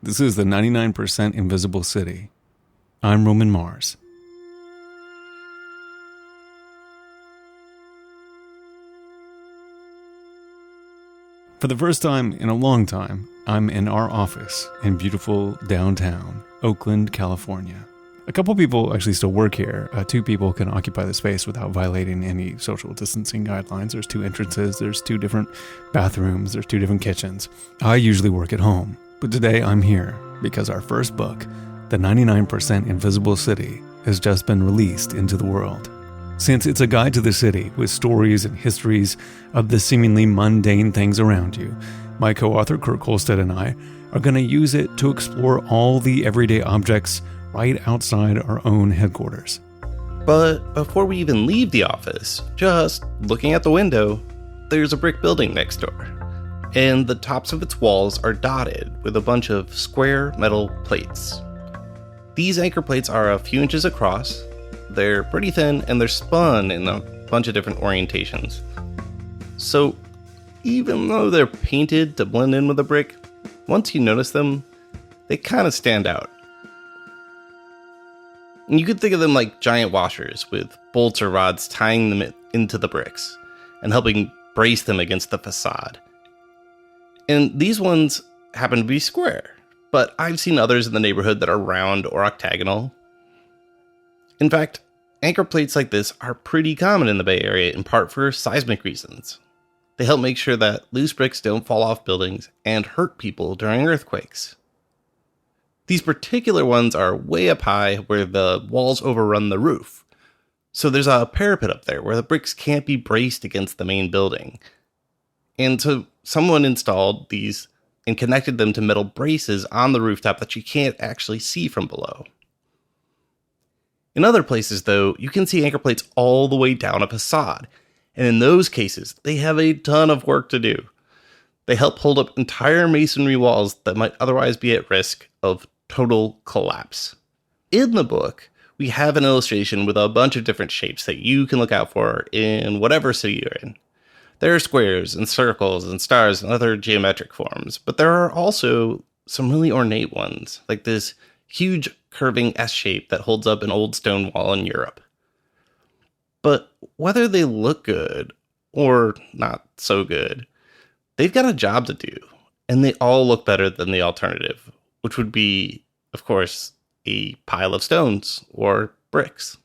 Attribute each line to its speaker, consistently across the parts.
Speaker 1: This is the 99% Invisible City. I'm Roman Mars. For the first time in a long time, I'm in our office in beautiful downtown Oakland, California. A couple people actually still work here. 2 people can occupy the space without violating any social distancing guidelines. There's 2 entrances, there's 2 different bathrooms, there's 2 different kitchens. I usually work at home, but today I'm here because our first book, The 99% Invisible City, has just been released into the world. Since it's a guide to the city with stories and histories of the seemingly mundane things around you, my co-author Kurt Kolstad and I are going to use it to explore all the everyday objects right outside our own headquarters.
Speaker 2: But before we even leave the office, just looking at the window, there's a brick building next door. And the tops of its walls are dotted with a bunch of square metal plates. These anchor plates are a few inches across, they're pretty thin, and they're spun in a bunch of different orientations. So even though they're painted to blend in with the brick, once you notice them, they kind of stand out. And you could think of them like giant washers with bolts or rods tying them into the bricks and helping brace them against the facade. And these ones happen to be square, but I've seen others in the neighborhood that are round or octagonal. In fact, anchor plates like this are pretty common in the Bay Area, in part for seismic reasons. They help make sure that loose bricks don't fall off buildings and hurt people during earthquakes. These particular ones are way up high where the walls overrun the roof. So there's a parapet up there where the bricks can't be braced against the main building. And so someone installed these and connected them to metal braces on the rooftop that you can't actually see from below. In other places, though, you can see anchor plates all the way down a facade. And in those cases, they have a ton of work to do. They help hold up entire masonry walls that might otherwise be at risk of total collapse. In the book, we have an illustration with a bunch of different shapes that you can look out for in whatever city you're in. There are squares and circles and stars and other geometric forms, but there are also some really ornate ones, like this huge curving S shape that holds up an old stone wall in Europe. But whether they look good or not so good, they've got a job to do, and they all look better than the alternative, which would be, of course, a pile of stones or bricks.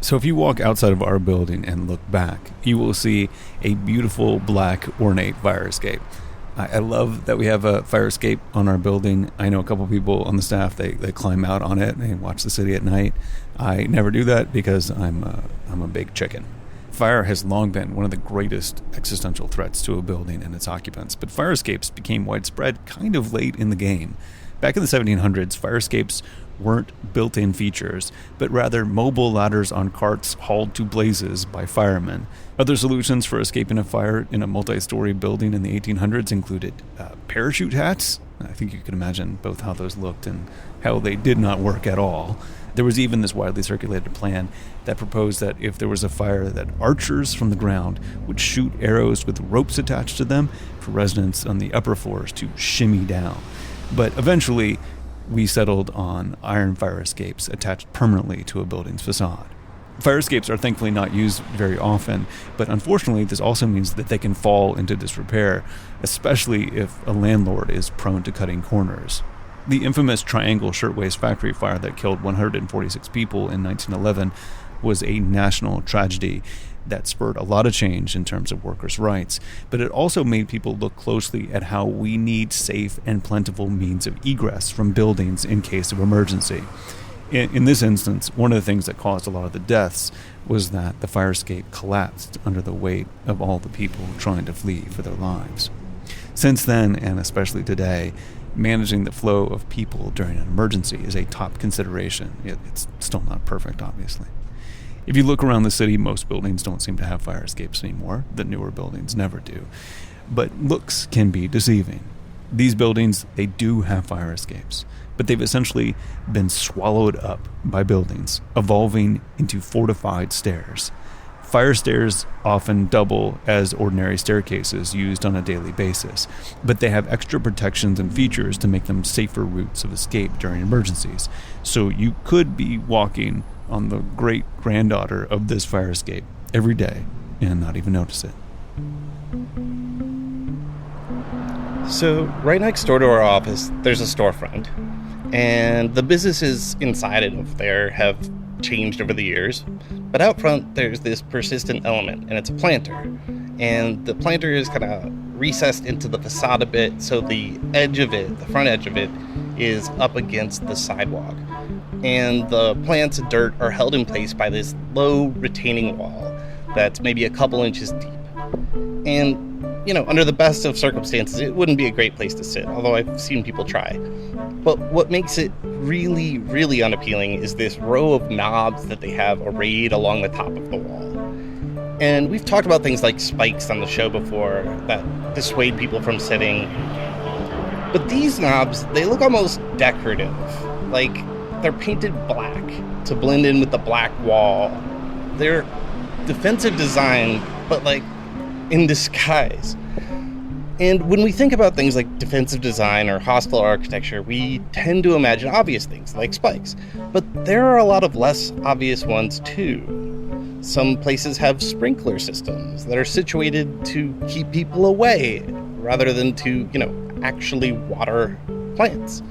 Speaker 1: So if you walk outside of our building and look back, you will see a beautiful black ornate fire escape. I love that we have a fire escape on our building. I know a couple people on the staff, they climb out on it and watch the city at night. I never do that because I'm a big chicken. Fire has long been one of the greatest existential threats to a building and its occupants, but fire escapes became widespread kind of late in the game. Back in the 1700s, fire escapes weren't built-in features, but rather mobile ladders on carts hauled to blazes by firemen. Other solutions for escaping a fire in a multi-story building in the 1800s included parachute hats. I think you can imagine both how those looked and how they did not work at all. There was even this widely circulated plan that proposed that if there was a fire, that archers from the ground would shoot arrows with ropes attached to them for residents on the upper floors to shimmy down. But eventually, we settled on iron fire escapes attached permanently to a building's facade. Fire escapes are thankfully not used very often, but unfortunately this also means that they can fall into disrepair, especially if a landlord is prone to cutting corners. The infamous Triangle Shirtwaist Factory fire that killed 146 people in 1911 was a national tragedy that spurred a lot of change in terms of workers' rights, but it also made people look closely at how we need safe and plentiful means of egress from buildings in case of emergency. In this instance, one of the things that caused a lot of the deaths was that the fire escape collapsed under the weight of all the people trying to flee for their lives. Since then, and especially today, managing the flow of people during an emergency is a top consideration. It's still not perfect, obviously. If you look around the city, most buildings don't seem to have fire escapes anymore. The newer buildings never do. but looks can be deceiving. These buildings, they do have fire escapes, but they've essentially been swallowed up by buildings, evolving into fortified stairs. Fire stairs often double as ordinary staircases used on a daily basis, but they have extra protections and features to make them safer routes of escape during emergencies. So you could be walking on the great-granddaughter of this fire escape every day and not even notice it.
Speaker 2: So right next door to our office, there's a storefront. And the businesses inside of there have changed over the years. But out front, there's this persistent element, and it's a planter. And the planter is kind of recessed into the facade a bit, so the edge of it, the front edge of it, is up against the sidewalk. And the plants and dirt are held in place by this low retaining wall that's maybe a couple inches deep. And under the best of circumstances, it wouldn't be a great place to sit, although I've seen people try. But what makes it really, really unappealing is this row of knobs that they have arrayed along the top of the wall. And we've talked about things like spikes on the show before that dissuade people from sitting. But these knobs, they look almost decorative. Like they're painted black to blend in with the black wall. They're defensive design, but in disguise. And when we think about things like defensive design or hostile architecture, we tend to imagine obvious things like spikes. But there are a lot of less obvious ones too. Some places have sprinkler systems that are situated to keep people away rather than to, actually water plants.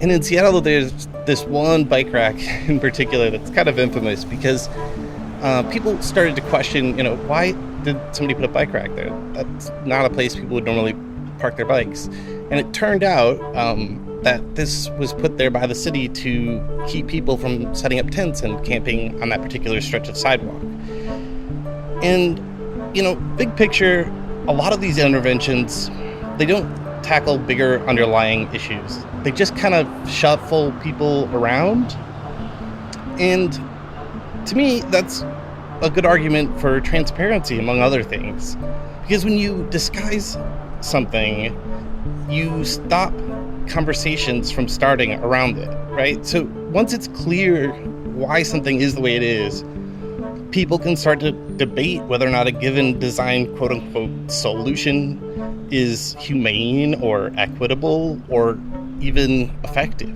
Speaker 2: And in Seattle, there's this one bike rack in particular that's kind of infamous because people started to question, why did somebody put a bike rack there? That's not a place people would normally park their bikes. And it turned out that this was put there by the city to keep people from setting up tents and camping on that particular stretch of sidewalk. And, big picture, a lot of these interventions, they don't tackle bigger underlying issues. They just kind of shuffle people around. And to me, that's a good argument for transparency, among other things. Because when you disguise something, you stop conversations from starting around it, right? So once it's clear why something is the way it is, people can start to debate whether or not a given design quote-unquote solution is humane or equitable or even effective.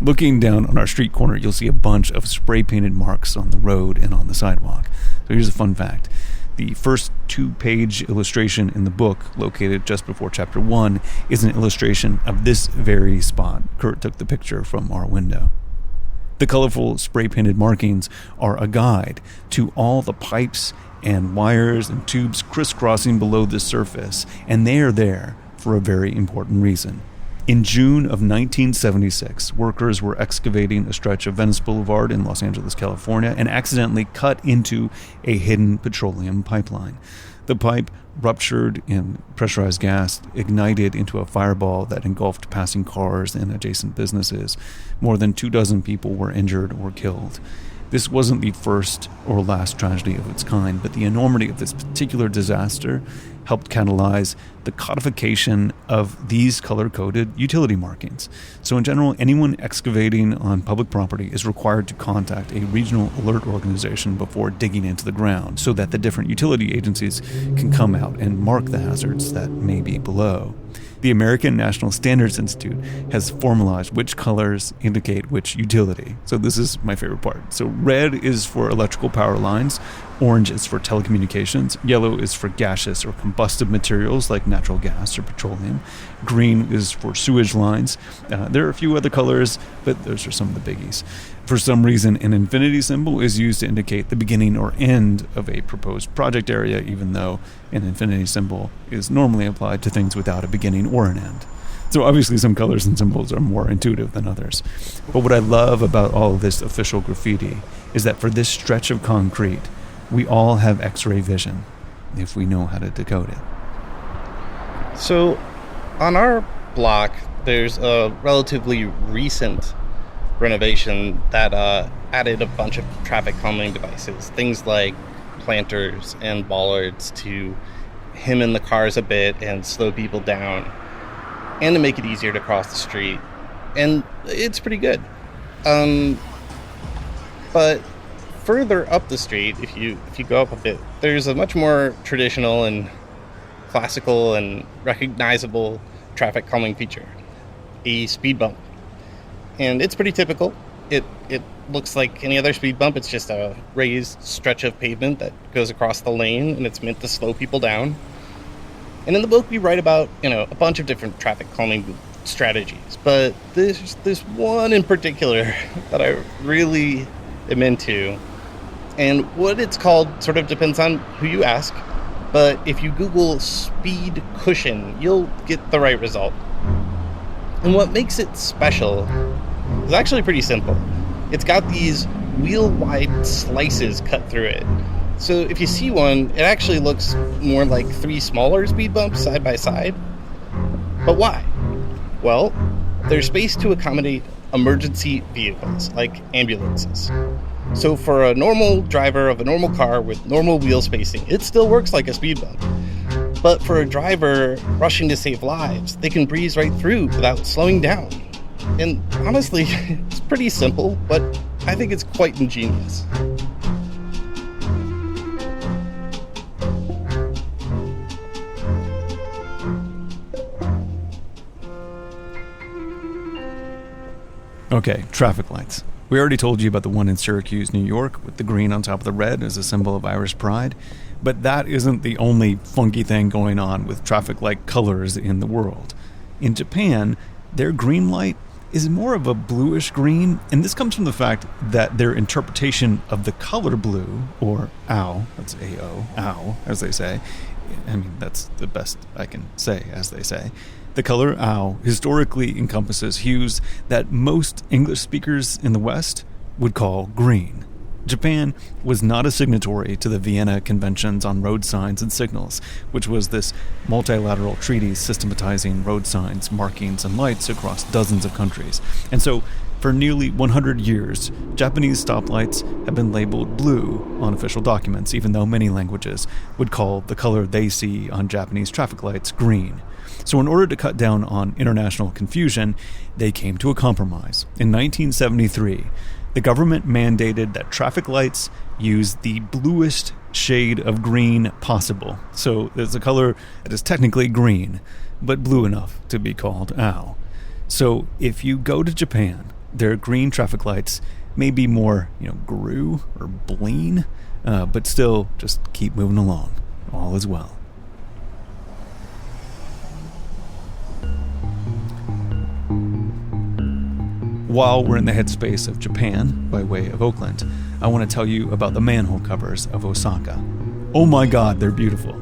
Speaker 1: Looking down on our street corner, you'll see a bunch of spray-painted marks on the road and on the sidewalk. So here's a fun fact. The first 2-page illustration in the book, located just before Chapter 1, is an illustration of this very spot. Kurt took the picture from our window. The colorful spray-painted markings are a guide to all the pipes and wires and tubes crisscrossing below the surface, and they are there for a very important reason. In June of 1976, workers were excavating a stretch of Venice Boulevard in Los Angeles, California, and accidentally cut into a hidden petroleum pipeline. The pipe ruptured and pressurized gas ignited into a fireball that engulfed passing cars and adjacent businesses. More than 24 people were injured or killed. This wasn't the first or last tragedy of its kind, but the enormity of this particular disaster helped catalyze the codification of these color-coded utility markings. So in general, anyone excavating on public property is required to contact a regional alert organization before digging into the ground so that the different utility agencies can come out and mark the hazards that may be below. The American National Standards Institute has formalized which colors indicate which utility. So this is my favorite part. So red is for electrical power lines, orange is for telecommunications, yellow is for gaseous or combustive materials like natural gas or petroleum, green is for sewage lines. There are a few other colors, but those are some of the biggies. For some reason, an infinity symbol is used to indicate the beginning or end of a proposed project area, even though an infinity symbol is normally applied to things without a beginning or an end. So obviously some colors and symbols are more intuitive than others. But what I love about all of this official graffiti is that for this stretch of concrete, we all have X-ray vision if we know how to decode it.
Speaker 2: So on our block, there's a relatively recent renovation that added a bunch of traffic calming devices, things like planters and bollards to hem in the cars a bit and slow people down, and to make it easier to cross the street. And it's pretty good. But further up the street, if you go up a bit, there's a much more traditional and classical and recognizable traffic calming feature, a speed bump. And it's pretty typical. It looks like any other speed bump. It's just a raised stretch of pavement that goes across the lane, and it's meant to slow people down. And in the book, we write about, a bunch of different traffic calming strategies, but there's this one in particular that I really am into. And what it's called sort of depends on who you ask, but if you Google speed cushion, you'll get the right result. And what makes it special is actually pretty simple. It's got these wheel-wide slices cut through it. So if you see one, it actually looks more like 3 smaller speed bumps side by side. But why? Well, there's space to accommodate emergency vehicles, like ambulances. So for a normal driver of a normal car with normal wheel spacing, it still works like a speed bump. But for a driver rushing to save lives, they can breeze right through without slowing down. And honestly, it's pretty simple, but I think it's quite ingenious.
Speaker 1: Okay, traffic lights. We already told you about the one in Syracuse, New York, with the green on top of the red as a symbol of Irish pride. But that isn't the only funky thing going on with traffic light colors in the world. In Japan, their green light is more of a bluish green, and this comes from the fact that their interpretation of the color blue, or ao, that's A-O, ao, as they say. I mean, that's the best I can say, as they say. The color ao historically encompasses hues that most English speakers in the West would call green. Japan was not a signatory to the Vienna Conventions on Road Signs and Signals, which was this multilateral treaty systematizing road signs, markings, and lights across dozens of countries. And so, for nearly 100 years, Japanese stoplights have been labeled blue on official documents, even though many languages would call the color they see on Japanese traffic lights green. So in order to cut down on international confusion, they came to a compromise. In 1973, the government mandated that traffic lights use the bluest shade of green possible. So there's a color that is technically green, but blue enough to be called ao. So if you go to Japan, their green traffic lights may be more, grue or bleen, but still just keep moving along. All is well. While we're in the headspace of Japan, by way of Oakland, I want to tell you about the manhole covers of Osaka. Oh my god, they're beautiful.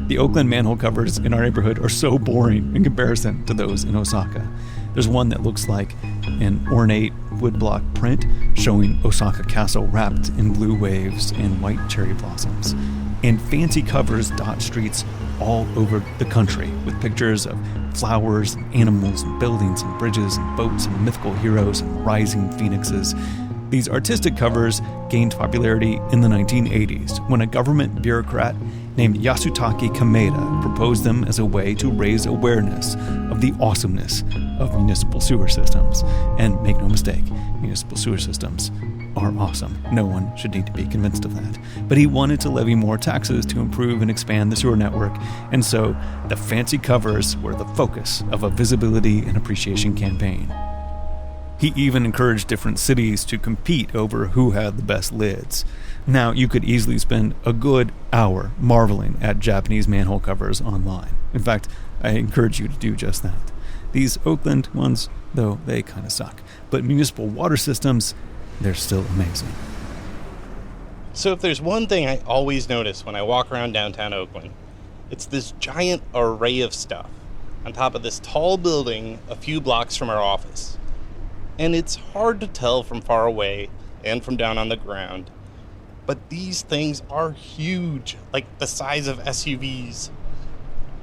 Speaker 1: The Oakland manhole covers in our neighborhood are so boring in comparison to those in Osaka. There's one that looks like an ornate woodblock print showing Osaka Castle wrapped in blue waves and white cherry blossoms. And fancy covers dot streets all over the country with pictures of flowers and animals and buildings and bridges and boats and mythical heroes and rising phoenixes. These artistic covers gained popularity in the 1980s when a government bureaucrat named Yasutake Kameda proposed them as a way to raise awareness of the awesomeness of municipal sewer systems. And make no mistake, municipal sewer systems are awesome. No one should need to be convinced of that. But he wanted to levy more taxes to improve and expand the sewer network, and so the fancy covers were the focus of a visibility and appreciation campaign. He even encouraged different cities to compete over who had the best lids. Now, you could easily spend a good hour marveling at Japanese manhole covers online. In fact, I encourage you to do just that. These Oakland ones, though, they kind of suck. But municipal water systems, they're still amazing.
Speaker 2: So if there's one thing I always notice when I walk around downtown Oakland, it's this giant array of stuff on top of this tall building a few blocks from our office. And it's hard to tell from far away and from down on the ground. But these things are huge, like the size of SUVs.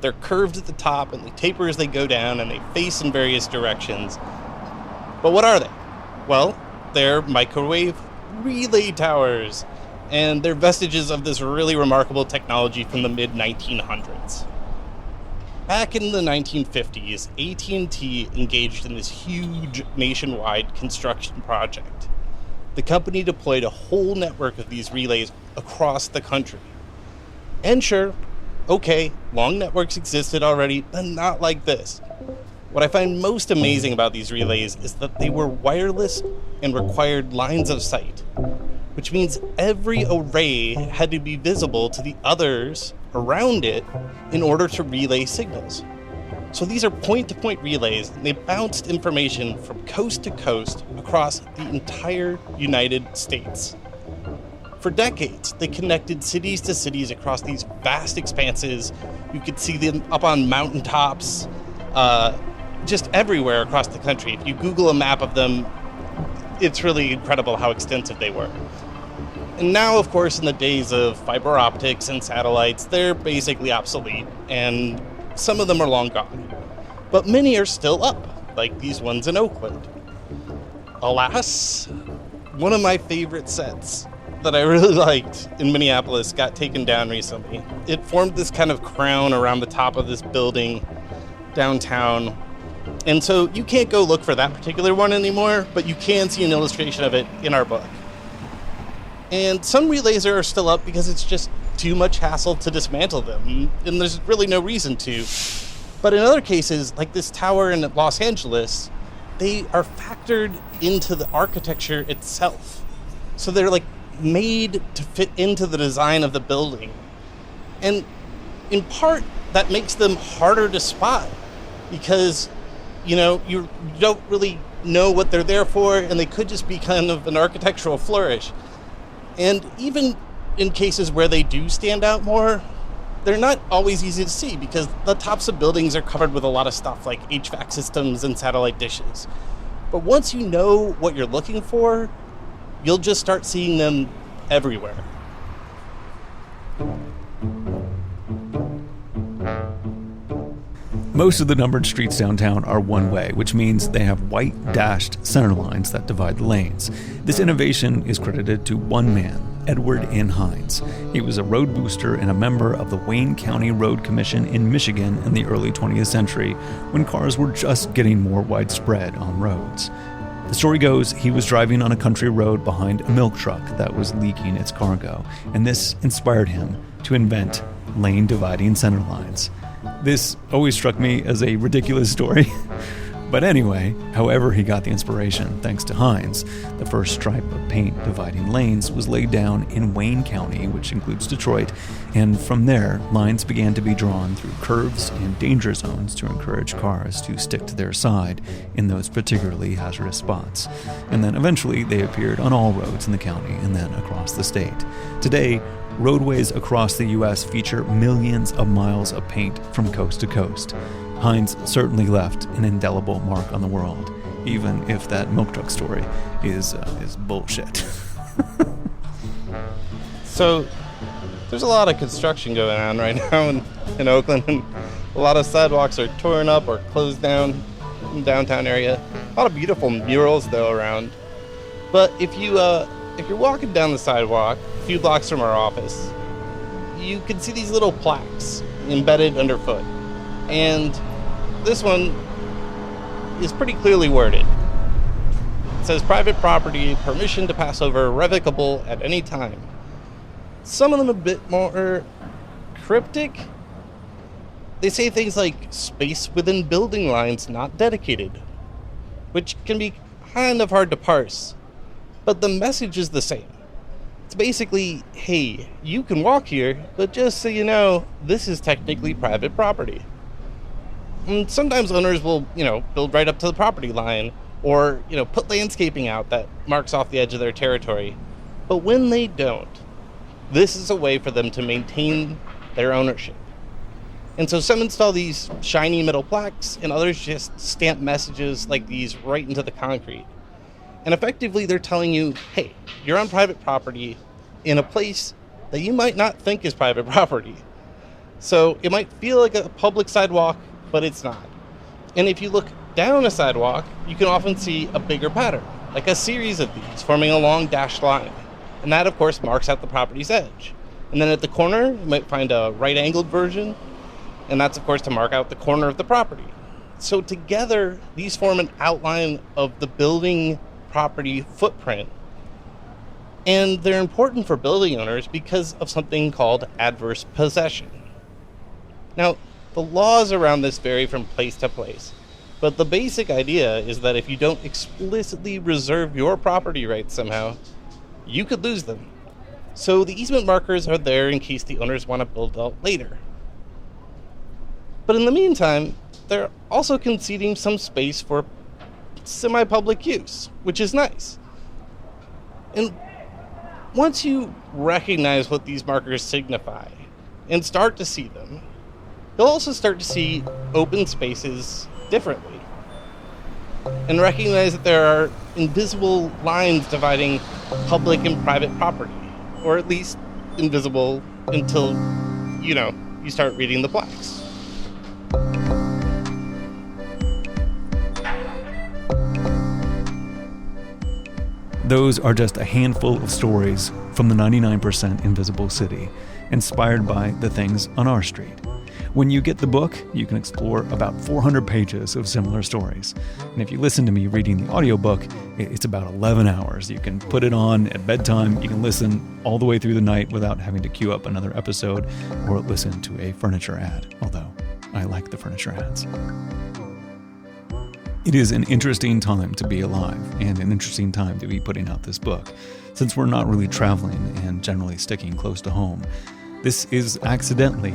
Speaker 2: They're curved at the top and they taper as they go down and they face in various directions. But what are they? Well, They're microwave relay towers, and they're vestiges of this really remarkable technology from the mid-1900s. Back in the 1950s, AT&T engaged in this huge nationwide construction project. The company deployed a whole network of these relays across the country. And sure, okay, long networks existed already, but not like this. What I find most amazing about these relays is that they were wireless and required lines of sight, which means every array had to be visible to the others around it in order to relay signals. So these are point-to-point relays, and they bounced information from coast to coast across the entire United States. For decades, they connected cities to cities across these vast expanses. You could see them up on mountaintops, just everywhere across the country. If you Google a map of them, it's really incredible how extensive they were. And now, of course, in the days of fiber optics and satellites, they're basically obsolete, and some of them are long gone. But many are still up, like these ones in Oakland. Alas, one of my favorite sets that I really liked in Minneapolis got taken down recently. It formed this kind of crown around the top of this building downtown. And so you can't go look for that particular one anymore, but you can see an illustration of it in our book. And some relays are still up because it's just too much hassle to dismantle them, and there's really no reason to. But in other cases, like this tower in Los Angeles, they are factored into the architecture itself. So they're like made to fit into the design of the building. And in part, that makes them harder to spot because, you don't really know what they're there for, and they could just be kind of an architectural flourish. And even in cases where they do stand out more, they're not always easy to see because the tops of buildings are covered with a lot of stuff like HVAC systems and satellite dishes. But once you know what you're looking for, you'll just start seeing them everywhere.
Speaker 1: Most of the numbered streets downtown are one-way, which means they have white dashed center lines that divide the lanes. This innovation is credited to one man, Edward N. Hines. He was a road booster and a member of the Wayne County Road Commission in Michigan in the early 20th century, when cars were just getting more widespread on roads. The story goes he was driving on a country road behind a milk truck that was leaking its cargo, and this inspired him to invent lane-dividing center lines. This always struck me as a ridiculous story. But anyway, however he got the inspiration, thanks to Hines, the first stripe of paint dividing lanes was laid down in Wayne County, which includes Detroit, and from there, lines began to be drawn through curves and danger zones to encourage cars to stick to their side in those particularly hazardous spots. And then eventually they appeared on all roads in the county and then across the state. Today, roadways across the U.S. feature millions of miles of paint from coast to coast. Hines certainly left an indelible mark on the world, even if that milk truck story is bullshit.
Speaker 2: So, there's a lot of construction going on right now in Oakland, and a lot of sidewalks are torn up or closed down in the downtown area. A lot of beautiful murals, though, around. But if you're walking down the sidewalk a few blocks from our office, you can see these little plaques embedded underfoot. And this one is pretty clearly worded. It says private property, permission to pass over, revocable at any time. Some of them a bit more cryptic. They say things like space within building lines not dedicated, which can be kind of hard to parse. But the message is the same. It's basically, hey, you can walk here, but just so you know, this is technically private property. And sometimes owners will, build right up to the property line or, put landscaping out that marks off the edge of their territory. But when they don't, this is a way for them to maintain their ownership. And so some install these shiny metal plaques and others just stamp messages like these right into the concrete. And effectively they're telling you, hey, you're on private property in a place that you might not think is private property. So it might feel like a public sidewalk, but it's not. And if you look down a sidewalk, you can often see a bigger pattern. like a series of these forming a long dashed line. And that, of course, marks out the property's edge. And then at the corner, you might find a right-angled version, and that's, of course, to mark out the corner of the property. So together, these form an outline of the building property footprint. And they're important for building owners because of something called adverse possession. Now, the laws around this vary from place to place, but the basic idea is that if you don't explicitly reserve your property rights somehow, you could lose them. So the easement markers are there in case the owners want to build out later. But in the meantime, they're also conceding some space for semi-public use, which is nice. And once you recognize what these markers signify and start to see them, you'll also start to see open spaces differently and recognize that there are invisible lines dividing public and private property, or at least invisible until, you start reading the plaques.
Speaker 1: Those are just a handful of stories from the 99% Invisible City, inspired by the things on our street. When you get the book, you can explore about 400 pages of similar stories. And if you listen to me reading the audiobook, it's about 11 hours. You can put it on at bedtime. You can listen all the way through the night without having to queue up another episode or listen to a furniture ad, although I like the furniture ads. It is an interesting time to be alive and an interesting time to be putting out this book, since we're not really traveling and generally sticking close to home. This is accidentally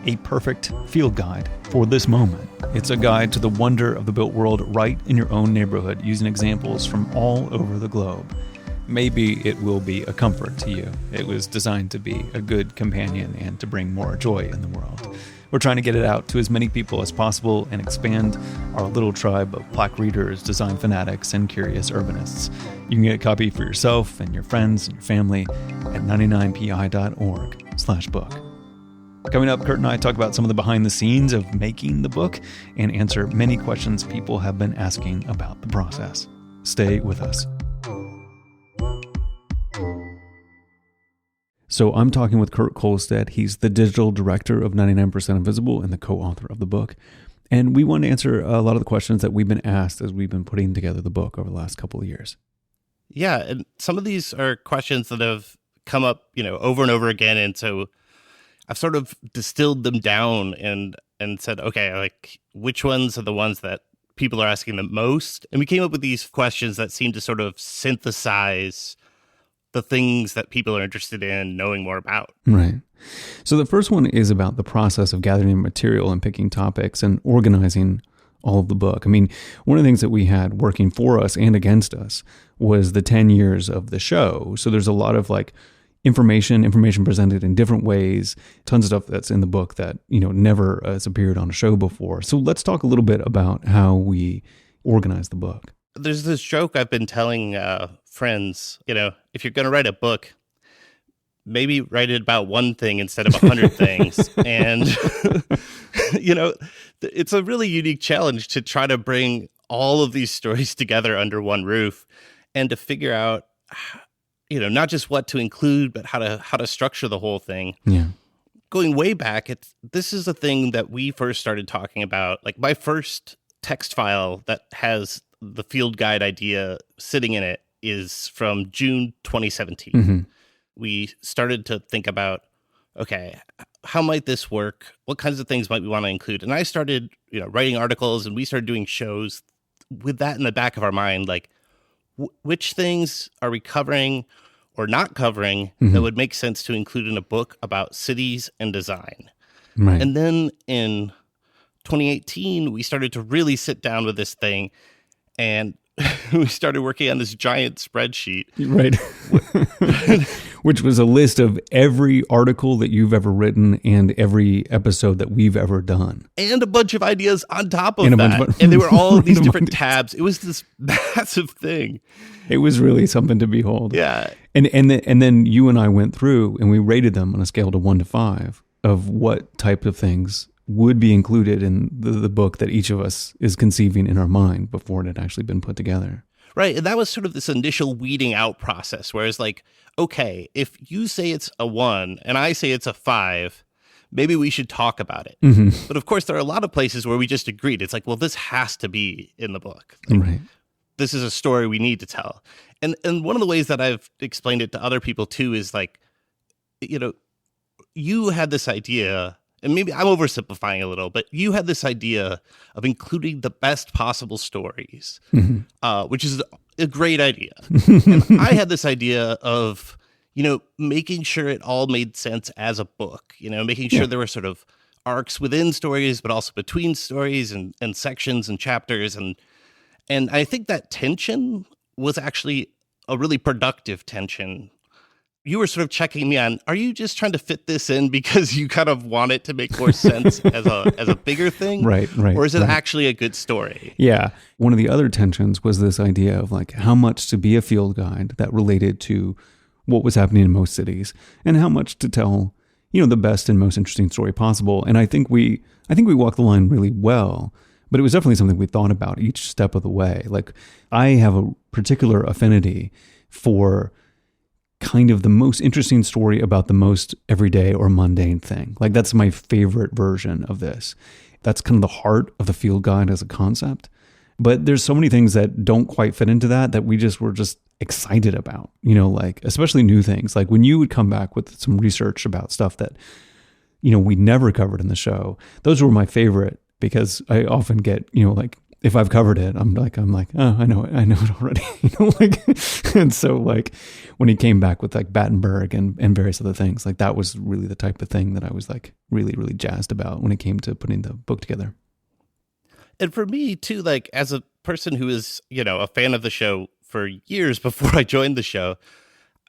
Speaker 1: a perfect field guide for this moment. It's a guide to the wonder of the built world right in your own neighborhood, using examples from all over the globe. Maybe it will be a comfort to you. It was designed to be a good companion and to bring more joy in the world. We're trying to get it out to as many people as possible and expand our little tribe of plaque readers, design fanatics, and curious urbanists. You can get a copy for yourself and your friends and your family at 99pi.org/book. Coming up, Kurt and I talk about some of the behind the scenes of making the book and answer many questions people have been asking about the process. Stay with us. So I'm talking with Kurt Kolstad. He's the digital director of 99% Invisible and the co-author of the book. And we want to answer a lot of the questions that we've been asked as we've been putting together the book over the last couple of years.
Speaker 2: Yeah, and some of these are questions that have come up, over and over again. And so I've sort of distilled them down and said, okay, like, which ones are the ones that people are asking the most? And we came up with these questions that seem to sort of synthesize the things that people are interested in knowing more about.
Speaker 1: Right. So the first one is about the process of gathering material and picking topics and organizing all of the book. I mean, one of the things that we had working for us and against us was the 10 years of the show. So there's a lot of information presented in different ways, tons of stuff that's in the book that, never has appeared on a show before. So let's talk a little bit about how we organize the book.
Speaker 2: There's this joke I've been telling friends, if you're going to write a book, maybe write it about one thing instead of 100 things. And, it's a really unique challenge to try to bring all of these stories together under one roof and to figure out, not just what to include, but how to structure the whole thing.
Speaker 1: Yeah.
Speaker 2: Going way back, this is a thing that we first started talking about. Like, my first text file that has the field guide idea sitting in it is from June 2017.
Speaker 1: Mm-hmm.
Speaker 2: We started to think about, okay, how might this work? What kinds of things might we want to include? And I started, writing articles, and we started doing shows with that in the back of our mind, like, which things are we covering or not covering that would make sense to include in a book about cities and design?
Speaker 1: Right.
Speaker 2: And then in 2018, we started to really sit down with this thing, and we started working on this giant spreadsheet.
Speaker 1: Right. Which was a list of every article that you've ever written and every episode that we've ever done.
Speaker 2: And a bunch of ideas on top of that. And they were all these different tabs. It was this massive thing.
Speaker 1: It was really something to behold.
Speaker 2: Yeah.
Speaker 1: And then you and I went through and we rated them on a scale to 1 to 5 of what type of things would be included in the book that each of us is conceiving in our mind before it had actually been put together.
Speaker 2: Right. And that was sort of this initial weeding out process, whereas like, okay, if you say it's a 1 and I say it's a 5, maybe we should talk about it.
Speaker 1: Mm-hmm.
Speaker 2: But of course, there are a lot of places where we just agreed. It's like, well, this has to be in the book. Like,
Speaker 1: Right.
Speaker 2: this is a story we need to tell. And one of the ways that I've explained it to other people too is like, you know, you had this idea, and maybe I'm oversimplifying a little, but you had this idea of including the best possible stories, which is a great idea. And I had this idea of, you know, making sure it all made sense as a book, you know, making sure there were sort of arcs within stories, but also between stories and sections and chapters. And I think that tension was actually a really productive tension. You were sort of checking me on, are you just trying to fit this in because you kind of want it to make more sense as a bigger thing?
Speaker 1: Right.
Speaker 2: Or is it actually a good story?
Speaker 1: Yeah. One of the other tensions was this idea of like how much to be a field guide that related to what was happening in most cities and how much to tell, you know, the best and most interesting story possible. And I think we walked the line really well, but it was definitely something we thought about each step of the way. Like I have a particular affinity for kind of the most interesting story about the most everyday or mundane thing. Like that's my favorite version of this. That's kind of the heart of the field guide as a concept. But there's so many things that don't quite fit into that we just were just excited about, you know, like especially new things. Like when you would come back with some research about stuff that, you know, we never covered in the show, those were my favorite because I often get, you know, like if I've covered it, I'm like, oh, I know it already, you know, like, and so like when he came back with like Battenberg and various other things, like that was really the type of thing that I was like really, really jazzed about when it came to putting the book together.
Speaker 2: And for me too, like as a person who is, you know, a fan of the show for years before I joined the show,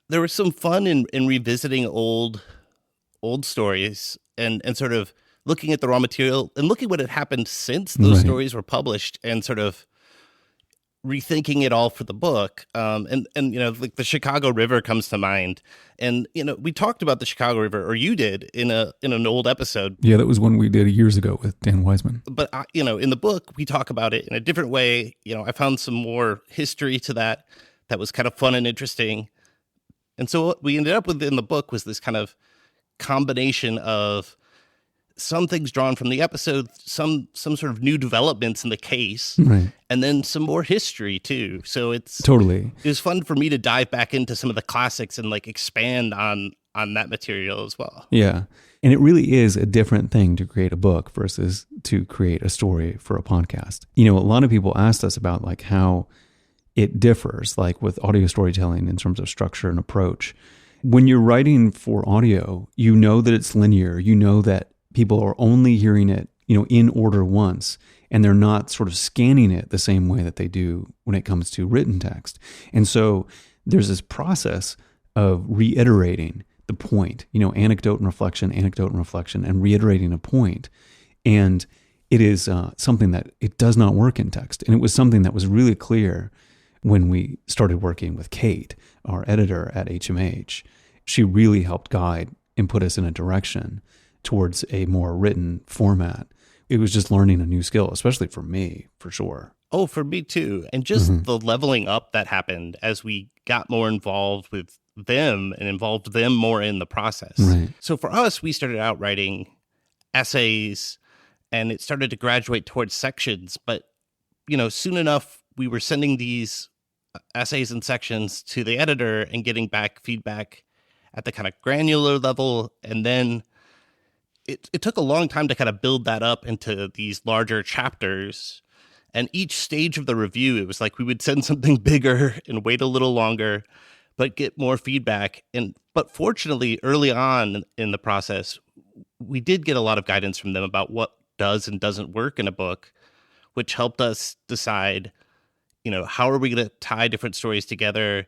Speaker 2: there was some fun in revisiting old stories and sort of looking at the raw material and looking what had happened since those stories were published and sort of rethinking it all for the book. And you know, like the Chicago River comes to mind. And, you know, we talked about the Chicago River, or you did in an old episode.
Speaker 1: Yeah, that was one we did years ago with Dan Wiseman.
Speaker 2: But, you know, in the book, we talk about it in a different way. You know, I found some more history to that was kind of fun and interesting. And so what we ended up with in the book was this kind of combination of some things drawn from the episode, some sort of new developments in the case, and then some more history too. So it was fun for me to dive back into some of the classics and like expand on that material as well.
Speaker 1: Yeah. And it really is a different thing to create a book versus to create a story for a podcast. You know, a lot of people asked us about like how it differs, like with audio storytelling in terms of structure and approach. When you're writing for audio, you know that it's linear. You know that people are only hearing it, you know, in order once, and they're not sort of scanning it the same way that they do when it comes to written text. And so there's this process of reiterating the point, you know, anecdote and reflection, and reiterating a point. And it is something that it does not work in text. And it was something that was really clear when we started working with Kate, our editor at HMH. She really helped guide and put us in a direction towards a more written format. It was just learning a new skill, especially for me, for sure.
Speaker 2: Oh, for me too. And just the leveling up that happened as we got more involved with them and involved them more in the process.
Speaker 1: Right.
Speaker 2: So for us, we started out writing essays and it started to graduate towards sections. But, you know, soon enough, we were sending these essays and sections to the editor and getting back feedback at the kind of granular level. And then it took a long time to kind of build that up into these larger chapters. And each stage of the review, it was like we would send something bigger and wait a little longer, but get more feedback. But fortunately, early on in the process, we did get a lot of guidance from them about what does and doesn't work in a book, which helped us decide, you know, how are we going to tie different stories together?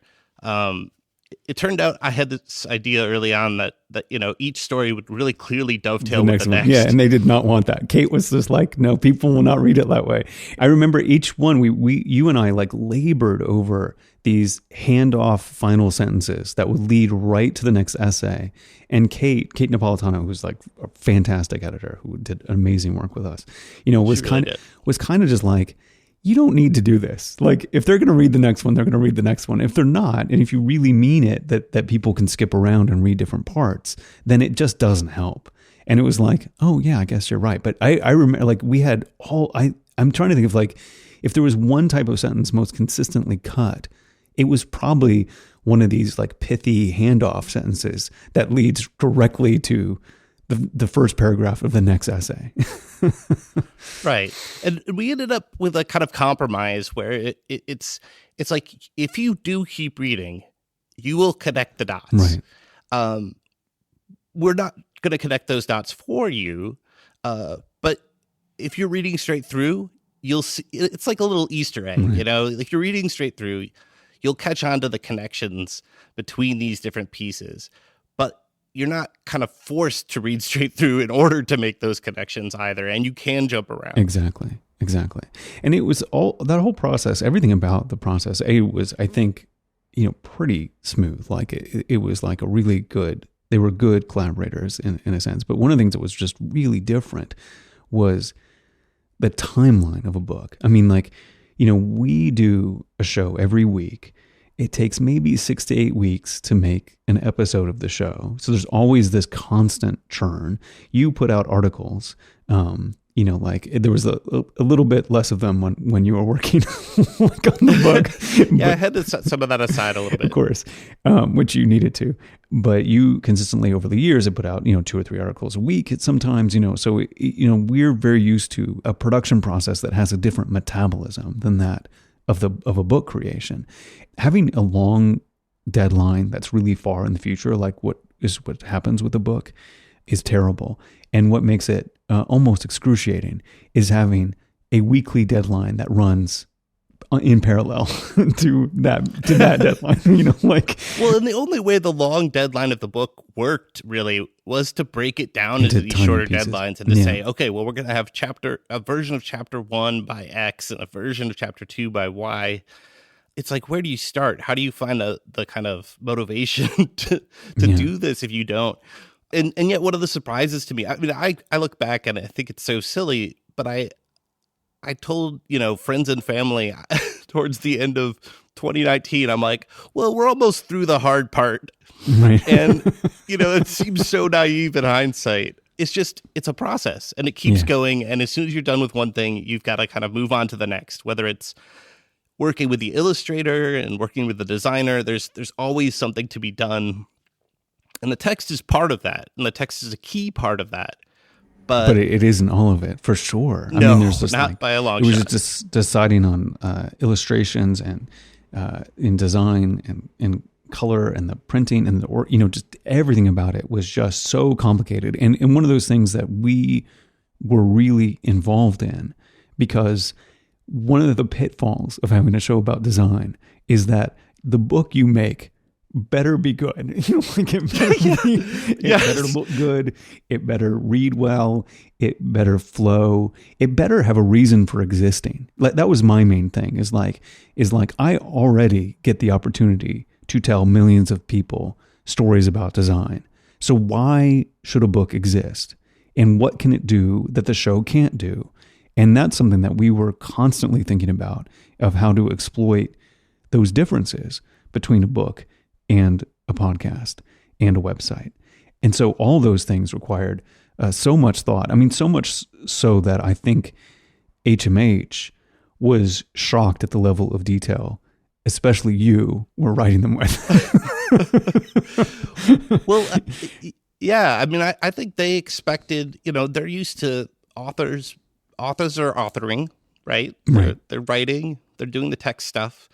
Speaker 2: It turned out I had this idea early on that you know, each story would really clearly dovetail with the next.
Speaker 1: Yeah, and they did not want that. Kate was just like, no, people will not read it that way. I remember each one, you and I like labored over these handoff final sentences that would lead right to the next essay. And Kate Napolitano, who's like a fantastic editor who did amazing work with us, you know, was kind of just like, you don't need to do this. Like, if they're going to read the next one, they're going to read the next one. If they're not, and if you really mean it, that people can skip around and read different parts, then it just doesn't help. And it was like, oh yeah, I guess you're right. But I remember, like, we had I'm trying to think of, like, if there was one type of sentence most consistently cut, it was probably one of these like pithy handoff sentences that leads directly to the first paragraph of the next essay.
Speaker 2: Right. And we ended up with a kind of compromise where it's like, if you do keep reading, you will connect the dots.
Speaker 1: Right.
Speaker 2: We're not going to connect those dots for you. But if you're reading straight through, you'll see, it's like a little Easter egg,
Speaker 1: Right.
Speaker 2: you know, like you're reading straight through, you'll catch on to the connections between these different pieces, but you're not kind of forced to read straight through in order to make those connections either. And you can jump around.
Speaker 1: Exactly. And it was all, that whole process, everything about the process, was, I think, pretty smooth. Like it was like a really good, they were good collaborators in a sense. But one of the things that was just really different was the timeline of a book. I mean, like, we do a show every week. It takes maybe 6 to 8 weeks to make an episode of the show. So there's always this constant churn. You put out articles, like there was a little bit less of them when you were working like on the book.
Speaker 2: Yeah, I had to set some of that aside a little bit.
Speaker 1: Of course, which you needed to. But you consistently over the years have put out, 2 or 3 articles a week sometimes, so, we're very used to a production process that has a different metabolism than that of a book creation. Having a long deadline that's really far in the future, like what happens with a book, is terrible. And what makes it almost excruciating is having a weekly deadline that runs in parallel to that deadline.
Speaker 2: Well, and the only way the long deadline of the book worked really was to break it down into these shorter
Speaker 1: pieces.
Speaker 2: deadlines and to say, okay, well, we're going to have a version of chapter 1 by X and a version of chapter 2 by Y. It's like, where do you start? How do you find the kind of motivation to do this if you don't? And yet one of the surprises to me, I mean, I look back and I think it's so silly, but I told, friends and family towards the end of 2019, I'm like, well, we're almost through the hard part.
Speaker 1: Right.
Speaker 2: And, it seems so naive in hindsight. It's a process and it keeps going. And as soon as you're done with one thing, you've got to kind of move on to the next, whether it's working with the illustrator and working with the designer. There's always something to be done. And the text is part of that. And the text is a key part of that. But
Speaker 1: it isn't all of it, for sure.
Speaker 2: No,
Speaker 1: I mean, there's just
Speaker 2: not by a long shot.
Speaker 1: It was just deciding on illustrations and in design and color and the printing and just everything about it was just so complicated. And one of those things that we were really involved in, because one of the pitfalls of having a show about design is that the book you make better be good. It better look good. It better read well. It better flow. It better have a reason for existing. Like, that was my main thing, is like I already get the opportunity to tell millions of people stories about design. So why should a book exist? And what can it do that the show can't do? And that's something that we were constantly thinking about, of how to exploit those differences between a book and a podcast and a website. And so all those things required so much thought. I mean, so much so that I think HMH was shocked at the level of detail, especially you were writing them with.
Speaker 2: Well, yeah, I mean, I think they expected, they're used to authors. Authors are authoring, right? They're writing, they're doing the text stuff.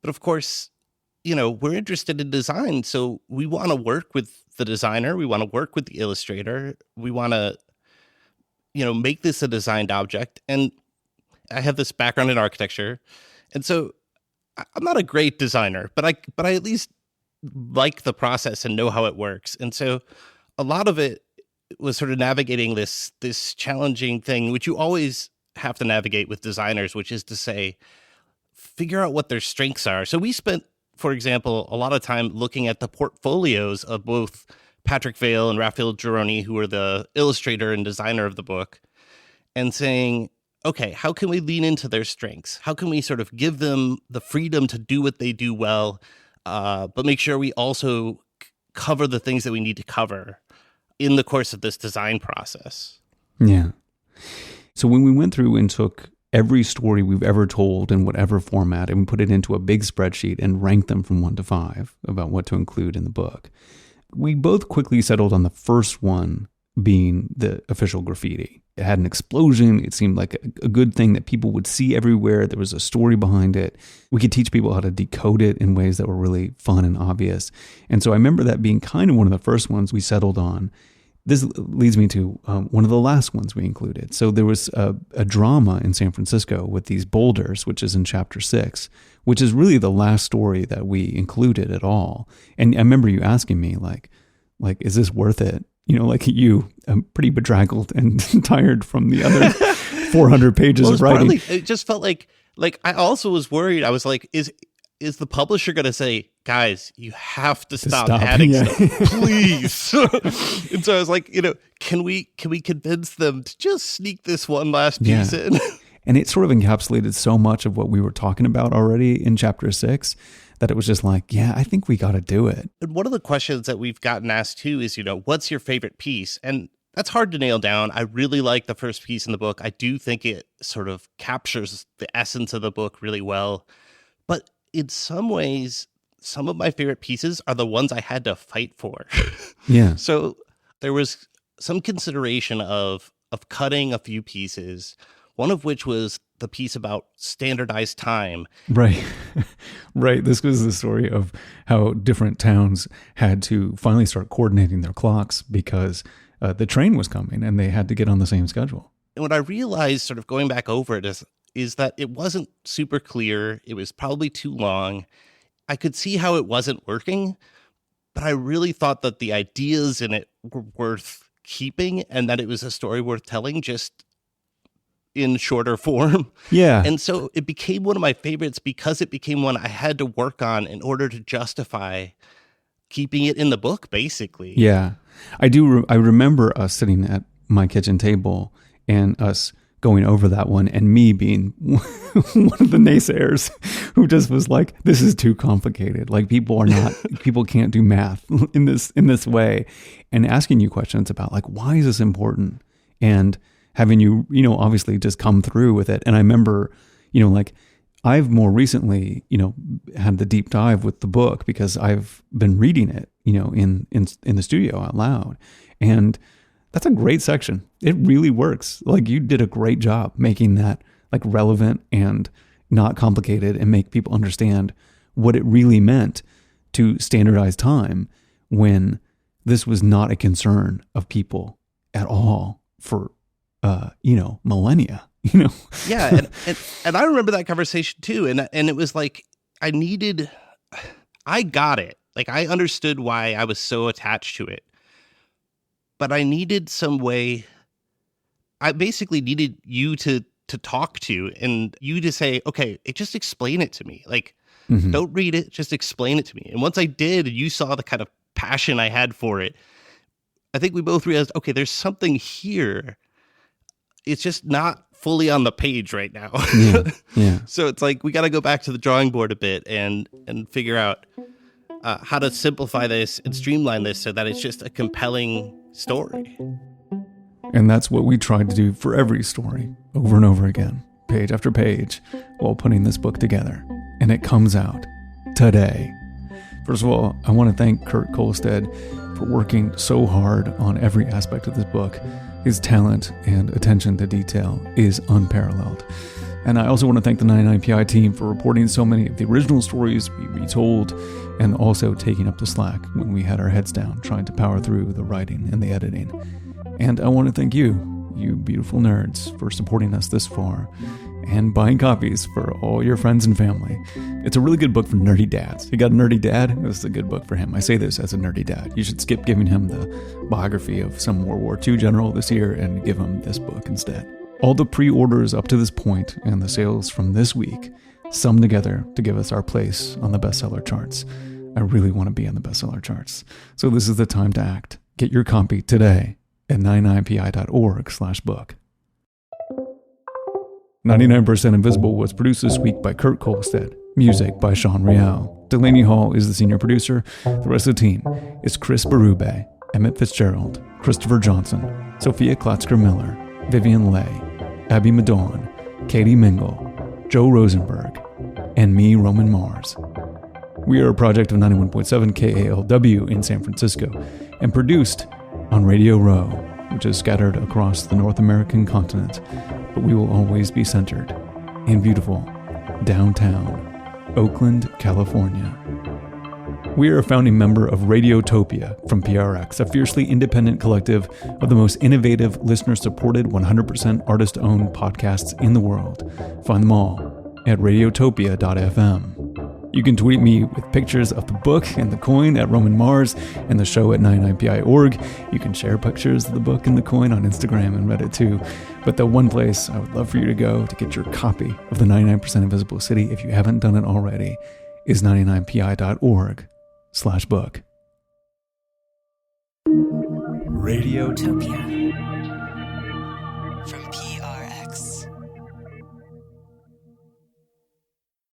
Speaker 2: But of course, we're interested in design. So we want to work with the designer. We want to work with the illustrator. We want to, make this a designed object. And I have this background in architecture. And so I'm not a great designer, but I at least like the process and know how it works. And so a lot of it was sort of navigating this challenging thing, which you always have to navigate with designers, which is to say, figure out what their strengths are. So we spent, for example, a lot of time looking at the portfolios of both Patrick Vale and Raphael Gironi, who are the illustrator and designer of the book, and saying, okay, how can we lean into their strengths? How can we sort of give them the freedom to do what they do well, but make sure we also cover the things that we need to cover in the course of this design process?
Speaker 1: Yeah. So when we went through and took every story we've ever told in whatever format and we put it into a big spreadsheet and ranked them from 1 to 5 about what to include in the book, we both quickly settled on the first one being the official graffiti. It had an explosion. It seemed like a good thing that people would see everywhere. There was a story behind it. We could teach people how to decode it in ways that were really fun and obvious. And so I remember that being kind of one of the first ones we settled on. This leads me to one of the last ones we included. So there was a drama in San Francisco with these boulders, which is in chapter 6, which is really the last story that we included at all. And I remember you asking me, like, is this worth it? You know, like you, I'm pretty bedraggled and tired from the other 400 pages of writing.
Speaker 2: Partly, it just felt like I also was worried. I was like, is the publisher going to say, guys, you have to stop adding stuff, please? And so I was like, can we convince them to just sneak this one last piece in?
Speaker 1: And it sort of encapsulated so much of what we were talking about already in chapter 6 that it was just like, yeah, I think we got to do it.
Speaker 2: And one of the questions that we've gotten asked too is, what's your favorite piece? And that's hard to nail down. I really like the first piece in the book. I do think it sort of captures the essence of the book really well. But in some ways, some of my favorite pieces are the ones I had to fight for.
Speaker 1: Yeah.
Speaker 2: So there was some consideration of cutting a few pieces, one of which was the piece about standardized time.
Speaker 1: Right. Right. This was the story of how different towns had to finally start coordinating their clocks because the train was coming and they had to get on the same schedule.
Speaker 2: And what I realized sort of going back over it is that it wasn't super clear. It was probably too long. I could see how it wasn't working, but I really thought that the ideas in it were worth keeping and that it was a story worth telling just in shorter form.
Speaker 1: Yeah.
Speaker 2: And so it became one of my favorites because it became one I had to work on in order to justify keeping it in the book, basically.
Speaker 1: Yeah. I remember us sitting at my kitchen table and us going over that one and me being one of the naysayers who just was like, this is too complicated. Like people can't do math in this way, and asking you questions about like, why is this important? And having you, obviously just come through with it. And I remember, like I've more recently, had the deep dive with the book because I've been reading it, in the studio out loud. And that's a great section. It really works. Like you did a great job making that like relevant and not complicated and make people understand what it really meant to standardize time when this was not a concern of people at all for, millennia,
Speaker 2: Yeah. And I remember that conversation too. And it was like, I got it. Like I understood why I was so attached to it. But I needed some way. I basically needed you to talk to and you to say, okay, just explain it to me. Like, don't read it, just explain it to me. And once I did, you saw the kind of passion I had for it. I think we both realized, okay, there's something here. It's just not fully on the page right now.
Speaker 1: Yeah.
Speaker 2: So it's like, we got to go back to the drawing board a bit and figure out how to simplify this and streamline this so that it's just a compelling story.
Speaker 1: And that's what we tried to do for every story, over and over again, page after page, while putting this book together. And it comes out today. First of all, I want to thank Kurt Kolstad for working so hard on every aspect of this book. His talent and attention to detail is unparalleled. And I also want to thank the 99PI team for reporting so many of the original stories we retold and also taking up the slack when we had our heads down trying to power through the writing and the editing. And I want to thank you beautiful nerds, for supporting us this far and buying copies for all your friends and family. It's a really good book for nerdy dads. You got a nerdy dad? This is a good book for him. I say this as a nerdy dad. You should skip giving him the biography of some World War II general this year and give him this book instead. All the pre-orders up to this point and the sales from this week sum together to give us our place on the bestseller charts. I really want to be on the bestseller charts. So this is the time to act. Get your copy today at 99pi.org/book. 99% Invisible was produced this week by Kurt Kolstad. Music by Sean Real. Delaney Hall is the senior producer. The rest of the team is Chris Berube, Emmett Fitzgerald, Christopher Johnson, Sophia Klotzker-Miller, Vivian Leigh, Abby Madon, Katie Mingle, Joe Rosenberg, and me, Roman Mars. We are a project of 91.7 KALW in San Francisco and produced on Radio Row, which is scattered across the North American continent, but we will always be centered in beautiful downtown Oakland, California. We are a founding member of Radiotopia from PRX, a fiercely independent collective of the most innovative, listener-supported, 100% artist-owned podcasts in the world. Find them all at radiotopia.fm. You can tweet me with pictures of the book and the coin at Roman Mars and the show at 99pi.org. You can share pictures of the book and the coin on Instagram and Reddit too. But the one place I would love for you to go to get your copy of the 99% Invisible City, if you haven't done it already, is 99pi.org/book.
Speaker 3: Radiotopia.